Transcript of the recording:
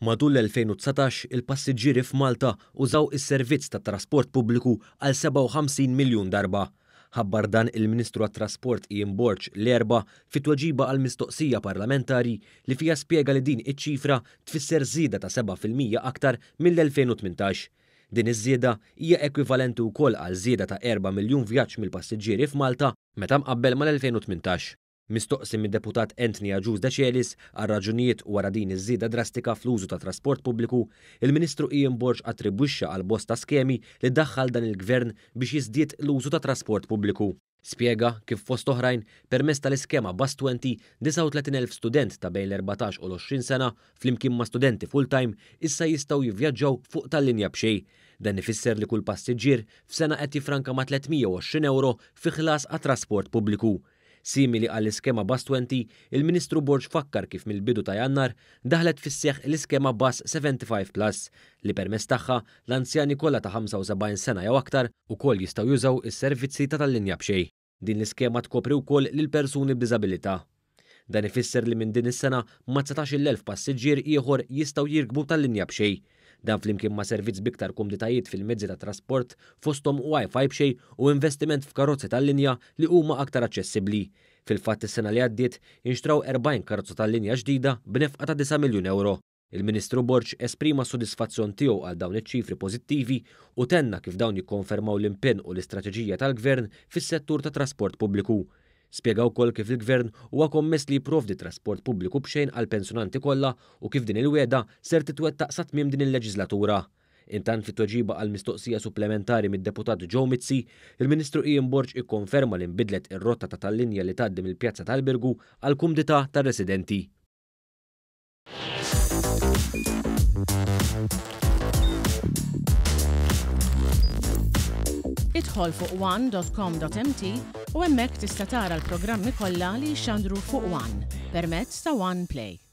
Matul l-2019 il-passiġġieri f'Malta użaw is-servizz tat-trasport pubbliku għal 57 miljun darba. Ħabbar dan il-Ministru għat-Trasport Ian Borch l-erba' fit-tweġiba għal mistoqsija parlamentari li fiha spjega li din iċ-ċifra tfisser żieda ta' 7% aktar mill-2018. Din iż-żieda hija ekwivalenti wkoll għal żieda ta' 4 miljun vjaġġ mill-passiġġieri f'Malta meta mqabbel mal-2018. Mistoqsi mid-deputat Anthony Agius De Celis għal raġunijiet wara din iż-żieda drastika fl-użu ta' trasport pubbliku, il-Ministru Ian Borch attribwixxa għal bosta skemi li daħħal dan il-Gvern biex jiżdied l-użu ta' trasport pubbliku. Spjega kif fost oħrajn permezz tal-iskema Bus 20 39,000 student ta' bejn l-14 u l-20 sena flimkien ma' studenti full-time issa jistgħu jivvjaġġaw fuq tal-linja b'xejn. Dan ifisser li kull passiġġier f'sena qed jifranka ma' 320 euro fi ħlas għat-trasport pubbliku. Simili għall-iskema Bus 20, il-Ministru Borch fakkar kif mill-bidu ta' Jannar daħlet fis-seħħ l-iskema Bus 75+ li permezz tagħha l-anzjani kollha ta' 75 sena jew aktar ukoll jistgħu jużaw is-servizzi ta' tal-linja b'xejn. Din l-iskema tkopri wkoll lil persuni b'diżabilità. Dan ifisser li minn din is-sena ma' 19,000 passiġġier ieħor jistgħu jirkbu tal-linja b'xejn. Dan flimkien ma' servizz biktar kumditajiet fil-mezzi ta' trasport fosthom Wi-Fi b'xejn u investiment f'karozzi tal-linja li huma aktar aċċessibbli. Fil-fatt is-sena li għaddiet inxtraw 40 karozza tal-linja ġdida b'nefqa ta' 9 miljun euro. Il-Ministru Borch esprima s-sodisfazzjon tiegħu għal dawn iċ-ċifri pożittivi u tenna kif dawn jikkonfermaw l-impenn u l-istrateġija tal-Gvern fis-settur ta' trasport pubbliku. Spjega wkoll kif il-Gvern huwa kommess li jipprovdi trasport pubbliku b'xejn għall pensjonanti kollha u kif din il-wiegħda ser titwettaq sa tmiem din il-leġislatura. Intant fit-tweġiba għal mistoqsija supplementari mid-deputat Joe Mizzi, il-Ministru Ian Borch ikkonferma li nbidlet ir-rotta ta' tal-linja li tgħaddi mill-Pjazza tal-Birgu għall kumdità tar-residenti. Idħol fuq one.com.mt u hemmhekk tista' tara l-programmi kollha li jxandru fuq One permezz ta' One Play.